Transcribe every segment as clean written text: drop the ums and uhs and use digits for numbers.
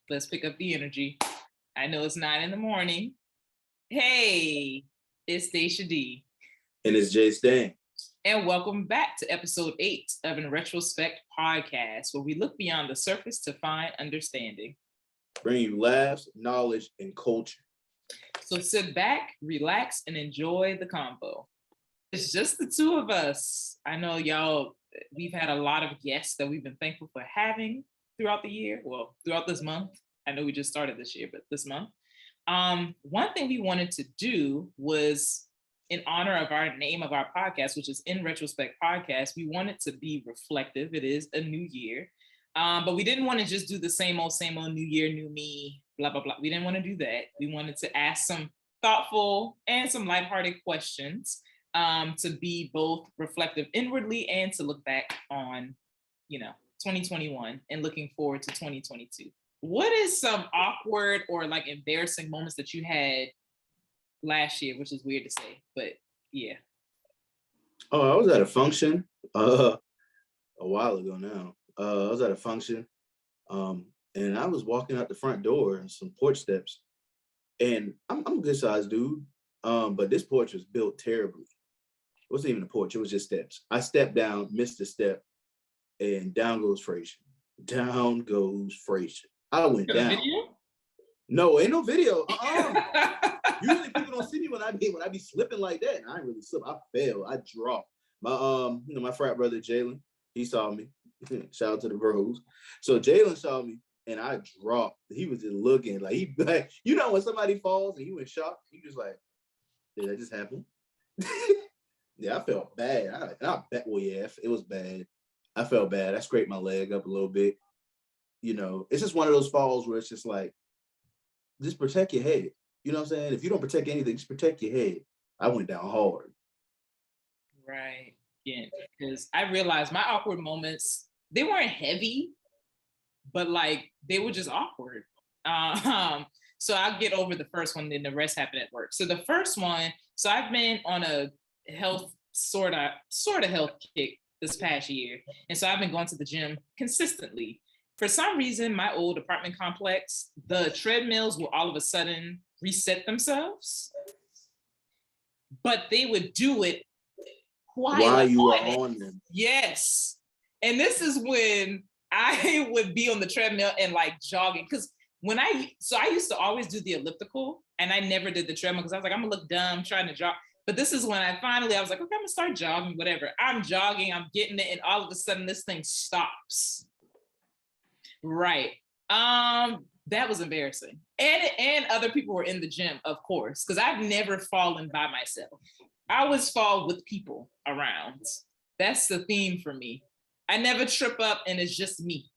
Let's pick up the energy. I know it's 9 a.m. Hey, it's Daisha D. And it's Jay Stan. And welcome back to episode 8 of In Retrospect podcast, where we look beyond the surface to find understanding. Bring you laughs, knowledge, and culture. So sit back, relax, and enjoy the combo. It's just the two of us. I know y'all, we've had a lot of guests that we've been thankful for having throughout the year. Well, throughout this month. I know we just started this year, but this month. One thing we wanted to do was, in honor of our name of our podcast, which is In Retrospect Podcast, we wanted to be reflective. It is a new year. But we didn't want to just do the same old new year, new me, blah, blah, blah. We didn't want to do that. We wanted to ask some thoughtful and some lighthearted questions to be both reflective inwardly and to look back on, 2021 and looking forward to 2022. What is some awkward or like embarrassing moments that you had last year, which is weird to say, but yeah. Oh, I was at a function a while ago now. I was at a function and I was walking out the front door and some porch steps, and I'm a good sized dude, but this porch was built terribly. It wasn't even a porch, it was just steps. I stepped down, missed a step, and down goes Frazier. Down goes Frazier. I went down. Video? No, ain't no video. Usually people don't see me when I be slipping like that. And I didn't really slip. I fell. I dropped. My frat brother Jalen, he saw me. Shout out to the bros. So Jalen saw me and I dropped. He was just looking like when somebody falls and he was shocked, he was like, did that just happen? Yeah, I felt bad. It was bad. I felt bad. I scraped my leg up a little bit. It's just one of those falls where it's just like, just protect your head. You know what I'm saying? If you don't protect anything, just protect your head. I went down hard. Right. Yeah. Because I realized my awkward moments, they weren't heavy, but like they were just awkward. So I'll get over the first one, then the rest happened at work. So the first one, so I've been on a health sort of health kick this past year. And so I've been going to the gym consistently. For some reason, my old apartment complex, the treadmills will all of a sudden reset themselves, but they would do it while you were on them. Yes. And this is when I would be on the treadmill and like jogging. Because I used to always do the elliptical and I never did the treadmill because I was like, I'm gonna look dumb trying to jog. But this is when I was like, okay, I'm gonna start jogging, whatever. I'm jogging, I'm getting it, and all of a sudden this thing stops. Right. That was embarrassing. And other people were in the gym, of course, because I've never fallen by myself. I always fall with people around. That's the theme for me. I never trip up and it's just me.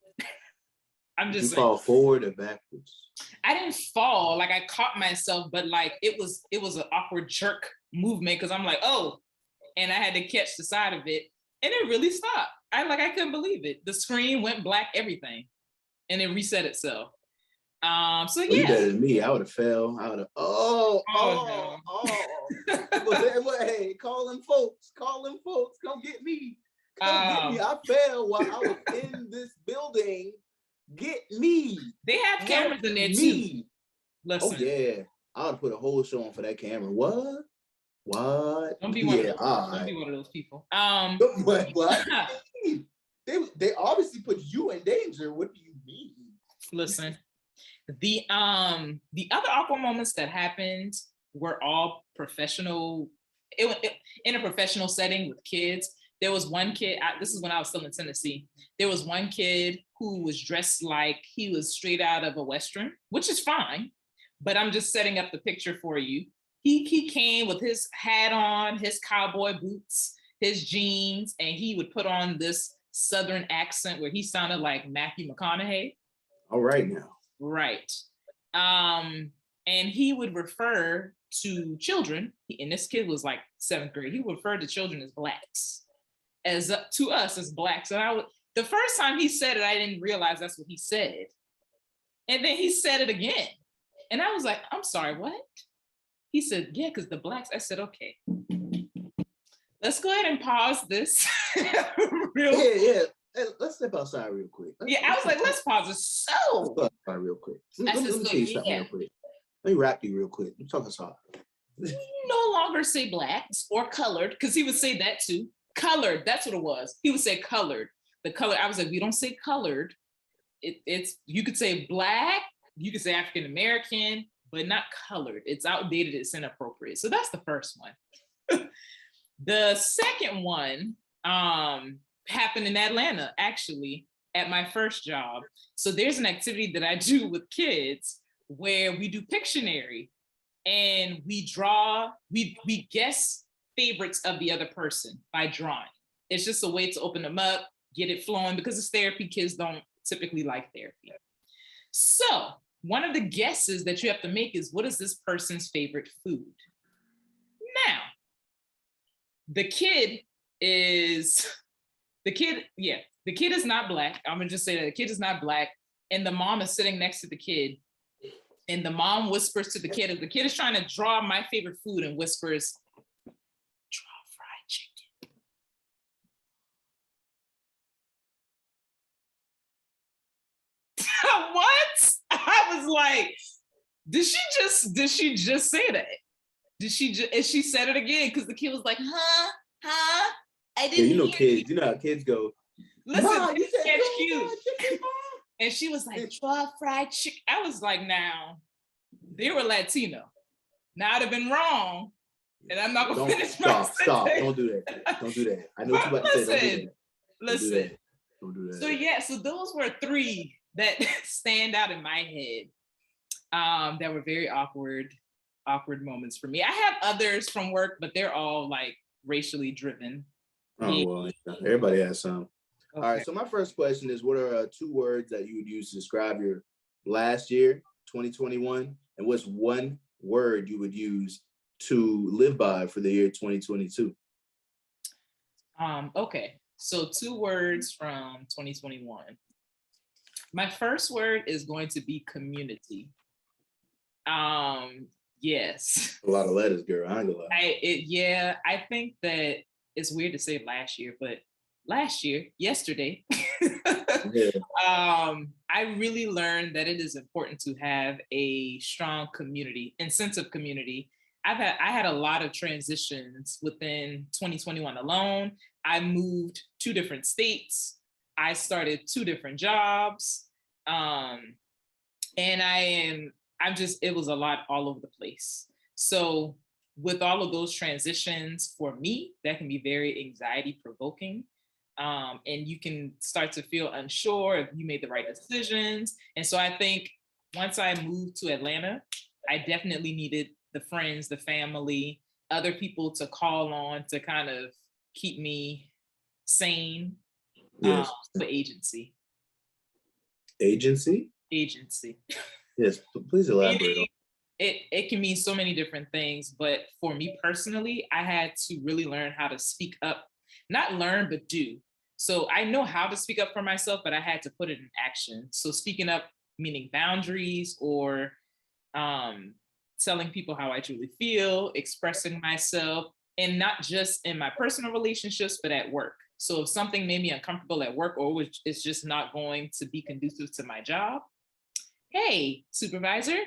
I'm just fall forward or backwards? I didn't fall, like I caught myself, but like it was an awkward jerk movement because I'm like, oh, and I had to catch the side of it and it really stopped. I couldn't believe it. The screen went black, everything. And it reset itself. So yeah. You better than me. I would have fell. I would have. Hey, call them folks. Come get me. Get me. I fell while I was in this building. Get me. They have cameras in there too. Listen. Oh yeah. I would put a whole show on for that camera. What? Don't be one of those people. What? They obviously put you in danger. What do you mean? Listen, the other awkward moments that happened were all professional. In a professional setting with kids. There was one kid. This is when I was still in Tennessee. There was one kid who was dressed like he was straight out of a Western, which is fine. But I'm just setting up the picture for you. He came with his hat on, his cowboy boots, his jeans, and he would put on this Southern accent where he sounded like Matthew McConaughey. All right now. Right. And he would refer to children, and this kid was like 7th grade, he would refer to children as blacks, to us as blacks. And the first time he said it, I didn't realize that's what he said. And then he said it again. And I was like, I'm sorry, what? He said, yeah, because the blacks. I said, okay. Let's go ahead and pause this. Yeah. Hey, let's step outside real quick. Yeah, I was like, let's pause it. So Let's outside real quick. Let me tell you something real quick. Let me rap you real quick. Let's talk outside. We no longer say blacks or colored, because he would say that too. Colored, that's what it was. He would say colored. The color, I was like, we don't say colored. It's you could say black, you could say African American, but not colored. It's outdated, it's inappropriate. So that's the first one. The second one happened in Atlanta, actually, at my first job. So there's an activity that I do with kids where we do Pictionary, and we guess favorites of the other person by drawing. It's just a way to open them up, get it flowing, because it's therapy. Kids don't typically like therapy. So one of the guesses that you have to make is, what is this person's favorite food? Now, the kid is not black. I'm gonna just say that the kid is not black, and the mom is sitting next to the kid, and the mom whispers to the kid, as the kid is trying to draw my favorite food, and whispers, draw fried chicken. What? I was like, did she just say that? And she said it again, because the kid was like, huh? I didn't you know hear kids, you know how kids go. Listen, you said catch draw cute. fried chicken, Mom? And she was like, draw fried chicken. I was like, now, they were Latino. Now I'd have been wrong, and I'm not gonna finish my sentence. Stop. Don't do that. Don't do that. I know what you're about to say. Listen. Don't do that. So yeah, so those were three that stand out in my head. That were very awkward moments for me. I have others from work, but they're all like racially driven. Oh, well, everybody has some. Okay. All right, so my first question is, what are 2 words that you would use to describe your last year, 2021? And what's 1 word you would use to live by for the year 2022? Okay, so 2 words from 2021. My first word is going to be community. Yes. A lot of letters, girl. I ain't gonna lie. I think that it's weird to say last year, but yesterday, Yeah. I really learned that it is important to have a strong community and sense of community. I had a lot of transitions within 2021 alone. I moved 2 different states. I started 2 different jobs. And it was a lot all over the place. So with all of those transitions, for me, that can be very anxiety provoking. And you can start to feel unsure if you made the right decisions. And so I think once I moved to Atlanta, I definitely needed the friends, the family, other people to call on to kind of keep me sane. Yes. The agency. Agency? Agency. Yes, please elaborate on. It can mean so many different things, but for me personally, I had to really learn how to speak up, not learn, but do. So I know how to speak up for myself, but I had to put it in action. So speaking up, meaning boundaries, or telling people how I truly feel, expressing myself, and not just in my personal relationships, but at work. So if something made me uncomfortable at work, or it's just not going to be conducive to my job, hey, supervisor.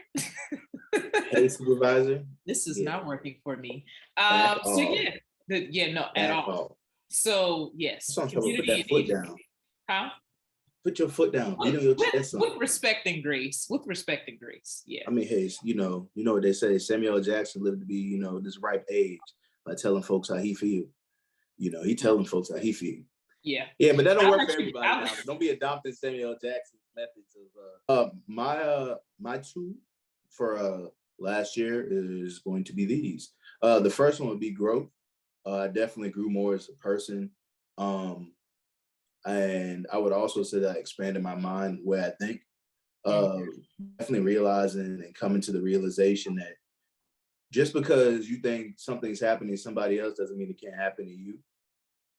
Hey, supervisor. This is not working for me. At all. So yes, put that foot down. Huh? Put your foot down. With respect and grace. With respect and grace. Yeah. I mean, hey, you know what they say. Samuel Jackson lived to be, this ripe age by telling folks how he feel. He telling folks how he feel. Yeah. Yeah, but that don't work for everybody now. Don't be adopting Samuel Jackson's methods of my 2 for last year is going to be these. The first one would be growth. I definitely grew more as a person. And I would also say that I expanded my mind the way I think. Definitely realizing and coming to the realization that just because you think something's happening to somebody else doesn't mean it can't happen to you.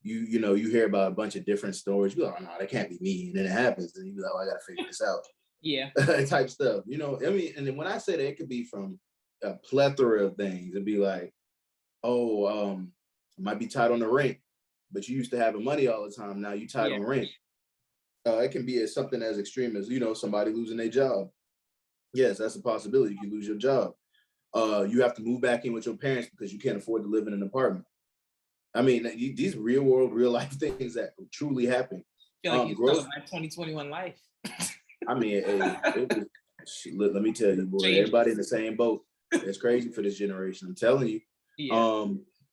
You hear about a bunch of different stories. You're like, oh, no, that can't be me. And then it happens. And you're like, oh, I got to figure this out. Yeah. Type stuff. I mean, and then when I say that, it could be from a plethora of things. It'd be like, oh, might be tight on the rent, but you used to having money all the time. Now you tight on rent. It can be as something as extreme as, somebody losing their job. Yes, that's a possibility. You lose your job. You have to move back in with your parents because you can't afford to live in an apartment. I mean, these real world, real life things that truly happen. I feel like you're telling my 2021 life. I mean, hey, let me tell you, boy, everybody in the same boat. It's crazy for this generation. I'm telling you. Yeah.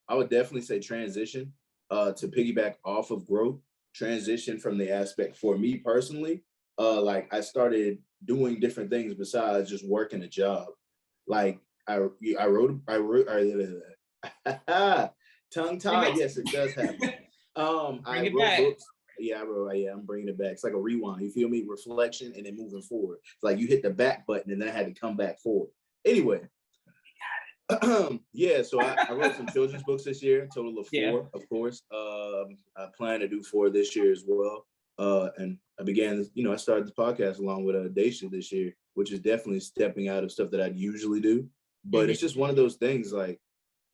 I would definitely say transition to piggyback off of growth. Transition from the aspect for me personally. Like I started doing different things besides just working a job. Like I wrote tongue tied. Yes, it does happen. I wrote books. Yeah, I'm bringing it back. It's like a rewind. You feel me? Reflection and then moving forward. It's like you hit the back button and then I had to come back forward. Anyway, yeah. So I wrote some children's books this year, a total of 4, of course. I plan to do 4 this year as well. And I began, I started the podcast along with Daisha this year, which is definitely stepping out of stuff that I'd usually do. But it's just one of those things, like,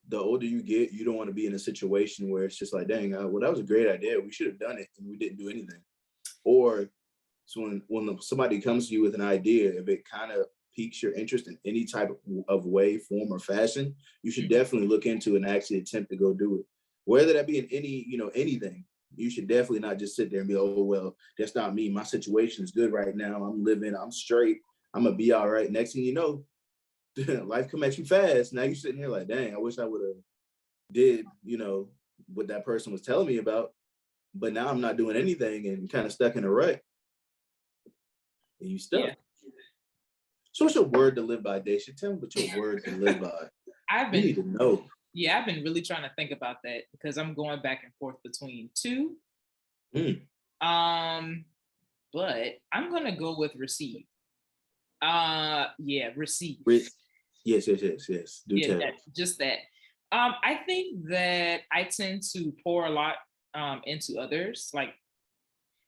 the older you get, you don't want to be in a situation where it's just like, dang, well, that was a great idea. We should have done it and we didn't do anything. Or so when somebody comes to you with an idea, if it kind of piques your interest in any type of way, form, or fashion, you should definitely look into it and actually attempt to go do it. Whether that be in any, anything, you should definitely not just sit there and be, oh, well, that's not me. My situation is good right now. I'm living, I'm straight. I'm going to be all right. Next thing you know, life come at you fast. Now you're sitting here like, dang, I wish I would have did, what that person was telling me about. But now I'm not doing anything and kind of stuck in a rut. And you stuck. Yeah. So what's your word to live by, Daisha? Tell me what your word to live by. We need to know. Yeah, I've been really trying to think about that because I'm going back and forth between 2. But I'm gonna go with receive. Receive. Yes. Do tell. Just that. I think that I tend to pour a lot into others. Like,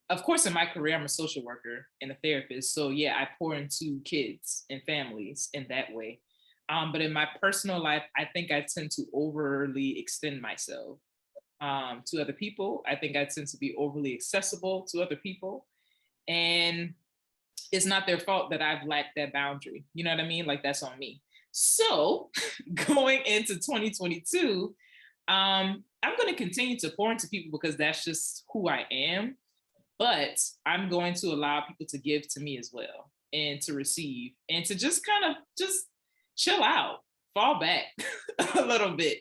of course, in my career, I'm a social worker and a therapist. So yeah, I pour into kids and families in that way. But in my personal life, I think I tend to overly extend myself to other people. I think I tend to be overly accessible to other people. And it's not their fault that I've lacked that boundary. You know what I mean? Like, that's on me. So going into 2022, I'm going to continue to pour into people because that's just who I am. But I'm going to allow people to give to me as well and to receive and to just kind of just chill out, fall back a little bit,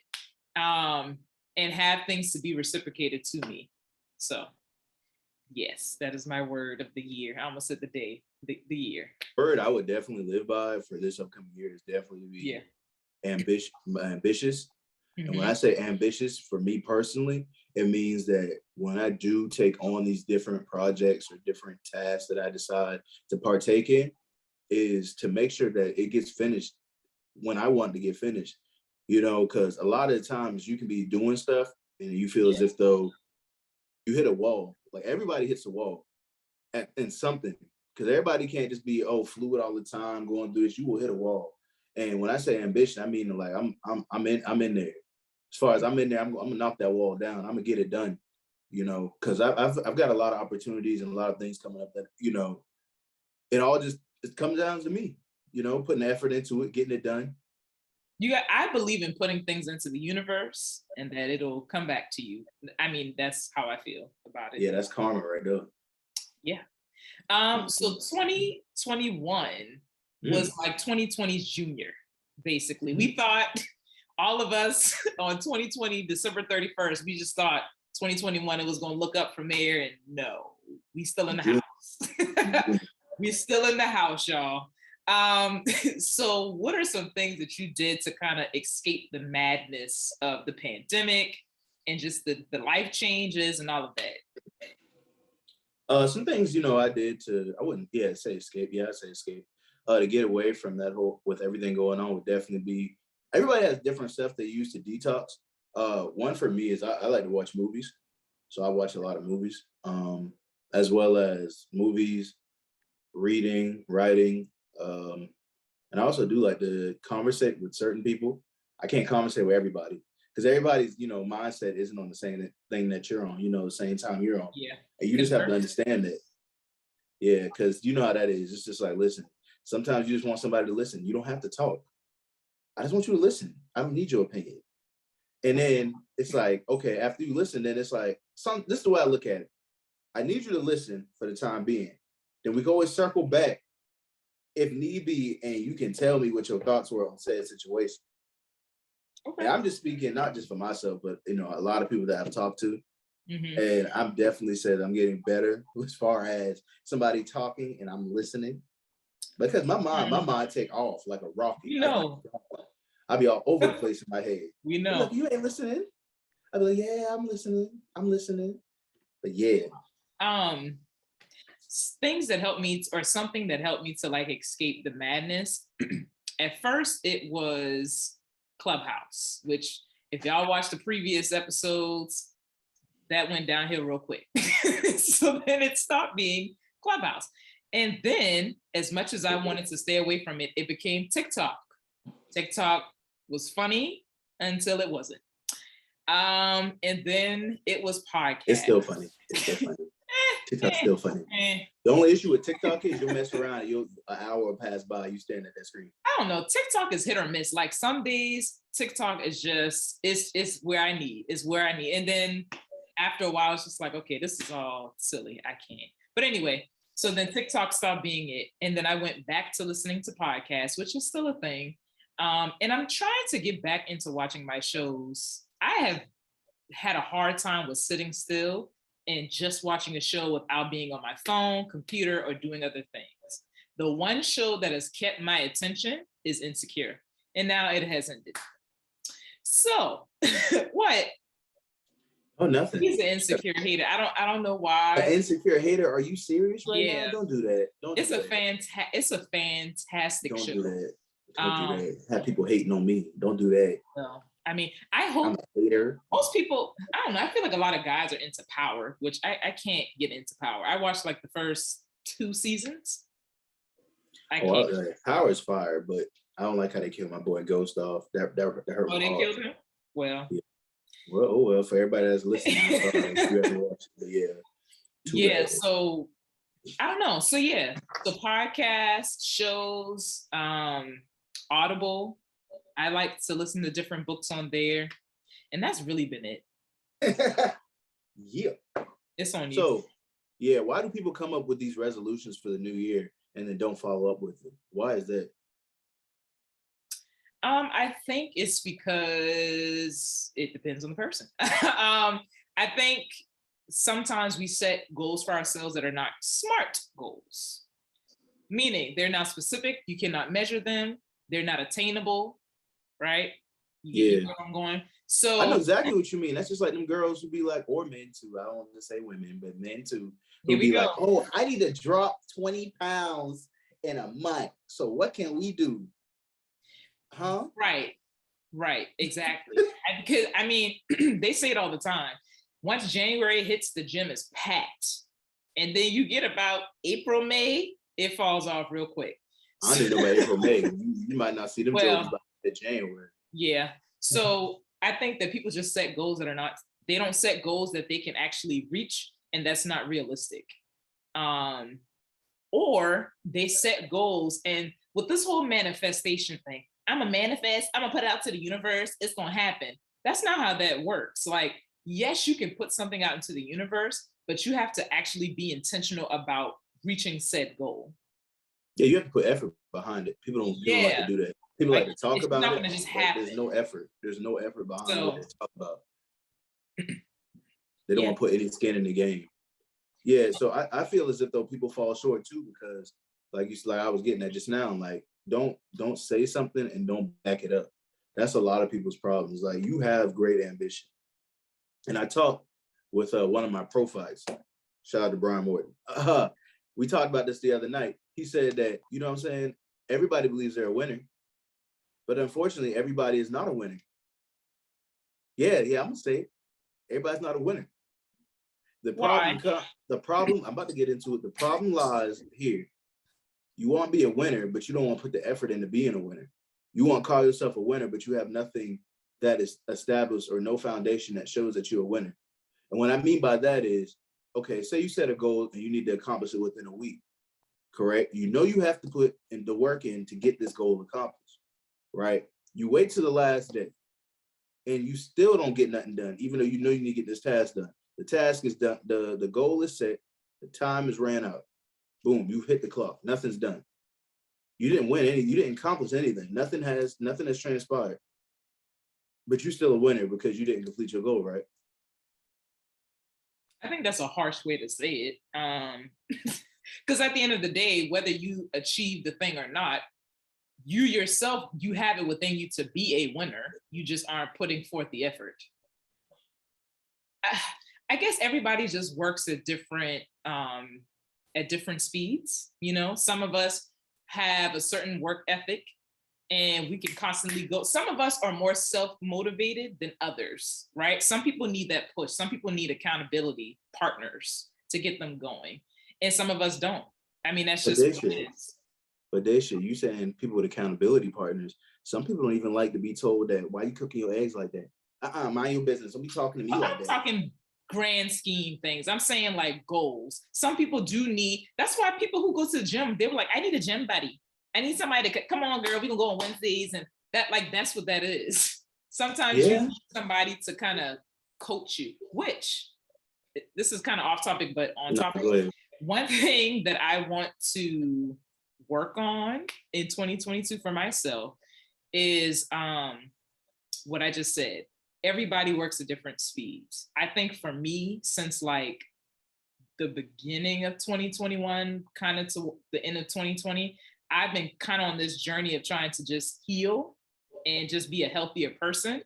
and have things to be reciprocated to me. So yes, that is my word of the year. I almost said the year. Word I would definitely live by for this upcoming year is definitely be ambitious. And when I say ambitious, for me personally, it means that when I do take on these different projects or different tasks that I decide to partake in, is to make sure that it gets finished when I want to get finished. Because a lot of the times you can be doing stuff and you feel as if though you hit a wall. Like, everybody hits a wall in something, because everybody can't just be fluid all the time going through this. You will hit a wall. And when I say ambition, I mean, like, I'm in there. As far as I'm in there, I'm gonna knock that wall down. I'm gonna get it done, because I've got a lot of opportunities and a lot of things coming up that, it all just, it comes down to me, putting effort into it, getting it done. I believe in putting things into the universe and that it'll come back to you. I mean, that's how I feel about it. Yeah, that's karma right there. Yeah. So 2021 was like 2020's junior, basically. We thought, all of us on 2020, December 31st, we just thought 2021, it was going to look up from there. And no, we still in the house. We're still in the house, y'all. So what are some things that you did to kind of escape the madness of the pandemic and just the life changes and all of that? Some things, I did I wouldn't say escape. Yeah, I'd say escape. To get away from that whole, with everything going on, would definitely be, everybody has different stuff they use to detox. One for me is I like to watch movies. So I watch a lot of movies, as well as movies, reading, writing. And I also do like to conversate with certain people. I can't conversate with everybody because everybody's, mindset isn't on the same thing that you're on, the same time you're on. Yeah. And you just have to understand that Yeah, because you know how that is. It's just like, listen, sometimes you just want somebody to listen. You don't have to talk. I just want you to listen. I don't need your opinion. And then it's like, okay, after you listen, then it's like, this is the way I look at it. I need you to listen for the time being. Then we can always circle back if need be, and you can tell me what your thoughts were on said situation. Okay. And I'm just speaking not just for myself, but a lot of people that I've talked to. Mm-hmm. And I'm definitely said I'm getting better as far as somebody talking and I'm listening. Because my mind take off like a rocket. I'll be all over the place in my head. We know. Look, you ain't listening. I'll be like, yeah, I'm listening. But yeah. Things that helped me, or something that helped me to like escape the madness. At first, it was Clubhouse, which if y'all watch the previous episodes, that went downhill real quick. So then it stopped being Clubhouse. And then, as much as I wanted to stay away from it, it became TikTok. TikTok was funny until it wasn't. And then it was podcast. It's still funny. TikTok's still funny. The only issue with TikTok is you'll mess around and an hour will pass by, you staring at that screen. I don't know. TikTok is hit or miss. Like some days, TikTok is just, it's where I need. And then after a while, it's just like, okay, this is all silly. I can't. But anyway, so then TikTok stopped being it. And then I went back to listening to podcasts, which is still a thing. And I'm trying to get back into watching my shows. I have had a hard time with sitting still and just watching a show without being on my phone, computer, or doing other things. The one show that has kept my attention is Insecure. And now it has ended. So what? Oh, nothing. He's an insecure hater. I don't know why. An insecure hater? Are you serious right now? Don't do that. It's a fantastic show. Don't do that. Don't do that. Have people hating on me. Don't do that. No. I mean, I hope most people, I don't know, I feel like a lot of guys are into Power, which I can't get into Power. I watched like the first 2 seasons. Power is fire, but I don't like how they killed my boy Ghost off. That hurt my heart. They killed him? Well. Yeah. Well, for everybody that's listening, if you ever watched it, yeah. So I don't know. So yeah, the podcast, shows, Audible. I like to listen to different books on there, and that's really been it. Yeah, it's on you. So, yeah, why do people come up with these resolutions for the new year and then don't follow up with them? Why is that? I think it's because it depends on the person. I think sometimes we set goals for ourselves that are not SMART goals, meaning they're not specific. You cannot measure them. They're not attainable. Right? You know where I'm going. So I know exactly what you mean. That's just like them girls who be like, or men too. I don't want to say women, but men too. Who be like, oh, I need to drop 20 pounds in a month. So what can we do? Huh? Right. Exactly. Because I mean, they say it all the time. Once January hits, the gym is packed. And then you get about April, May, it falls off real quick. I don't know about April, May. You might not see them jokes by January. Yeah. So I think that people just set goals that they don't set goals that they can actually reach, and that's not realistic. Or they set goals, and with this whole manifestation thing, I'm gonna manifest, I'm gonna put it out to the universe, it's gonna happen. That's not how that works. Like, yes, you can put something out into the universe, but you have to actually be intentional about reaching said goal. Yeah, you have to put effort behind it. People don't like to do that. People like to talk about it. Just happen. There's no effort. There's no effort behind what they talk about. They don't want to put any skin in the game. Yeah, so I feel as if though people fall short too, because like I was getting at just now, like don't say something and don't back it up. That's a lot of people's problems. Like, you have great ambition. And I talked with one of my profiles. Shout out to Brian Morton. We talked about this the other night. He said that, you know what I'm saying, everybody believes they're a winner, but unfortunately, everybody is not a winner. Yeah, I'm gonna say it. Everybody's not a winner. The problem, I'm about to get into it. The problem lies here. You want to be a winner, but you don't want to put the effort into being a winner. You want to call yourself a winner, but you have nothing that is established or no foundation that shows that you're a winner. And what I mean by that is, okay, say you set a goal and you need to accomplish it within a week. correct? You know you have to put in the work in to get this goal accomplished, right? You wait to the last day and you still don't get nothing done, even though you know you need to get this task done. The task is done, the goal is set, the time is ran out. Boom, you hit the clock, nothing's done. You didn't win any, you didn't accomplish anything. Nothing has transpired. But you're still a winner because you didn't complete your goal, right? I think that's a harsh way to say it. Because at the end of the day, whether you achieve the thing or not, you yourself, you have it within you to be a winner. You just aren't putting forth the effort. I guess everybody just works at different speeds. You know, some of us have a certain work ethic and we can constantly go. Some of us are more self-motivated than others, right? Some people need that push. Some people need accountability partners to get them going. And some of us don't. I mean, that's just what it is. But you saying people with accountability partners. Some people don't even like to be told that, why you cooking your eggs like that? Mind your business. Don't be talking to me like that. I'm talking grand scheme things. I'm saying like goals. Some people do need, that's why people who go to the gym, they were like, I need a gym buddy. I need somebody to come on, girl, we can go on Wednesdays. And that, like, that's what that is. Sometimes you need somebody to kind of coach you, which this is kind of off topic, but on topic. One thing that I want to work on in 2022 for myself is what I just said. Everybody works at different speeds. I think for me, since like the beginning of 2021, kind of to the end of 2020, I've been kind of on this journey of trying to just heal and just be a healthier person.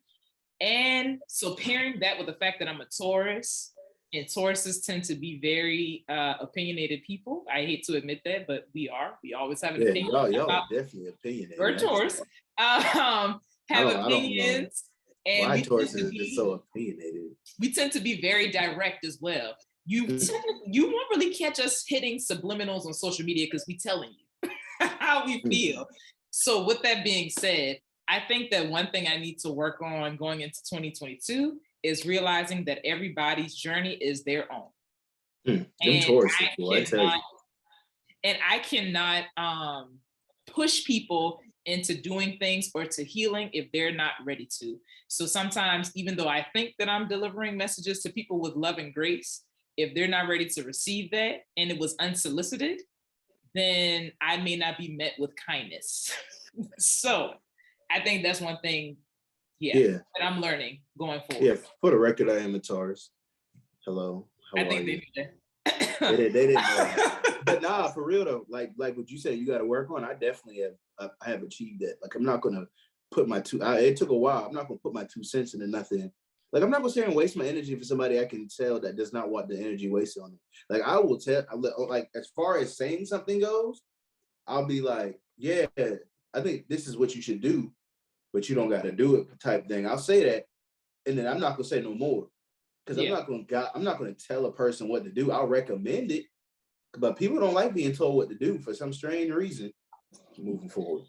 And so pairing that with the fact that I'm a Taurus, and Tauruses tend to be very opinionated people. I hate to admit that, but we are. We always have an opinion. Y'all are definitely opinionated. We're Taurus. Have opinions. And why Tauruses are just so opinionated? We tend to be very direct as well. You won't really catch us hitting subliminals on social media because we're telling you how we feel. So with that being said, I think that one thing I need to work on going into 2022 is realizing that everybody's journey is their own. And I cannot push people into doing things or to healing if they're not ready to. So sometimes, even though I think that I'm delivering messages to people with love and grace, if they're not ready to receive that and it was unsolicited, then I may not be met with kindness. So I think that's one thing, that I'm learning going forward. Yeah, for the record, I am a Taurus. Hello, how are you? They didn't know. But nah, for real though, like what you said, you got to work on. I definitely have achieved that. Like I'm not gonna put my it took a while. I'm not gonna put my 2 cents into nothing. Like I'm not gonna sit and waste my energy for somebody I can tell that does not want the energy wasted on it. Like I will tell, like as far as saying something goes, I'll be like, yeah, I think this is what you should do, but you don't got to do it type thing. I'll say that, and then I'm not gonna say no more because I'm not gonna tell a person what to do. I'll recommend it, but people don't like being told what to do for some strange reason. Moving forward.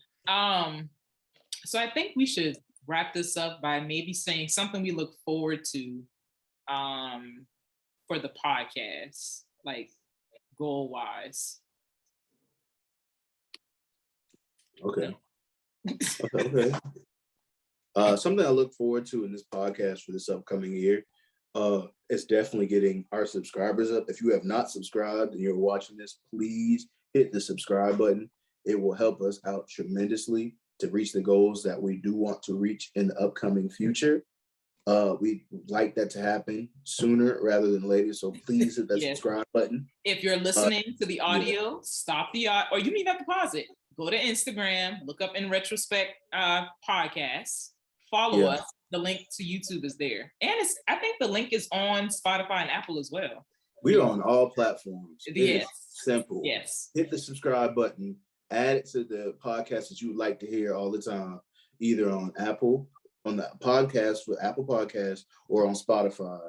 So I think we should wrap this up by maybe saying something we look forward to for the podcast, like goal wise. Okay. Something I look forward to in this podcast for this upcoming year is definitely getting our subscribers up. If you have not subscribed and you're watching this, please hit the subscribe button. It will help us out tremendously to reach the goals that we do want to reach in the upcoming future. We'd like that to happen sooner rather than later. So please hit that subscribe button. If you're listening to the audio, stop the audio, or you don't even have to pause it. Go to Instagram, look up In Retrospect Podcasts, follow us. The link to YouTube is there. And I think the link is on Spotify and Apple as well. We are on all platforms. Yes. It's simple. Yes. Hit the subscribe button, add it to the podcast that you would like to hear all the time, either on Apple, on the podcast for Apple Podcasts, or on Spotify.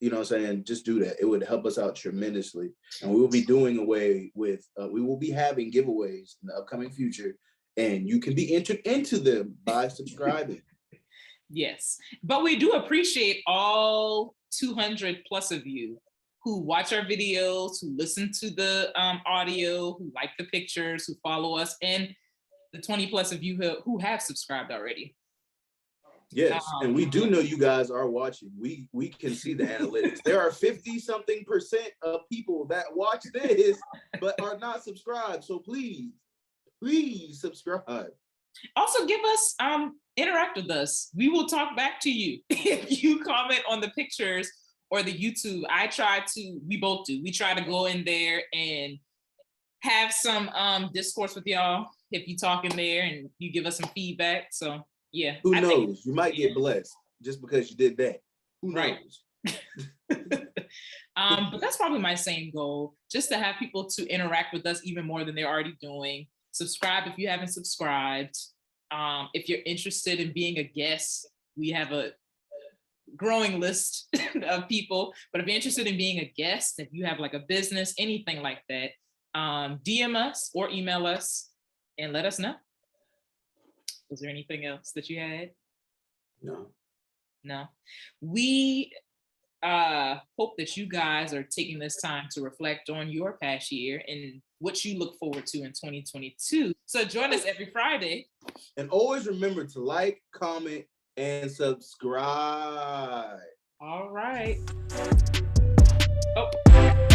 You know what I'm saying? Just do that. It would help us out tremendously. And we will be doing away with, we will be having giveaways in the upcoming future, and you can be entered into them by subscribing. Yes. But we do appreciate all 200 plus of you who watch our videos, who listen to the audio, who like the pictures, who follow us, and the 20 plus of you who have subscribed already. Yes, and we do know you guys are watching. We can see the analytics. There are 50-something% of people that watch this but are not subscribed. So please subscribe. Also, give us interact with us. We will talk back to you if you comment on the pictures or the YouTube. We both do. We try to go in there and have some discourse with y'all if you talk in there and you give us some feedback. So yeah. Who knows? You might get blessed just because you did that. Who knows? But that's probably my same goal, just to have people to interact with us even more than they're already doing. Subscribe if you haven't subscribed. If you're interested in being a guest, we have a growing list of people. But if you're interested in being a guest, if you have like a business, anything like that, DM us or email us and let us know. Was there anything else that you had? No. We hope that you guys are taking this time to reflect on your past year and what you look forward to in 2022. So join us every Friday. And always remember to like, comment, and subscribe. All right. Oh.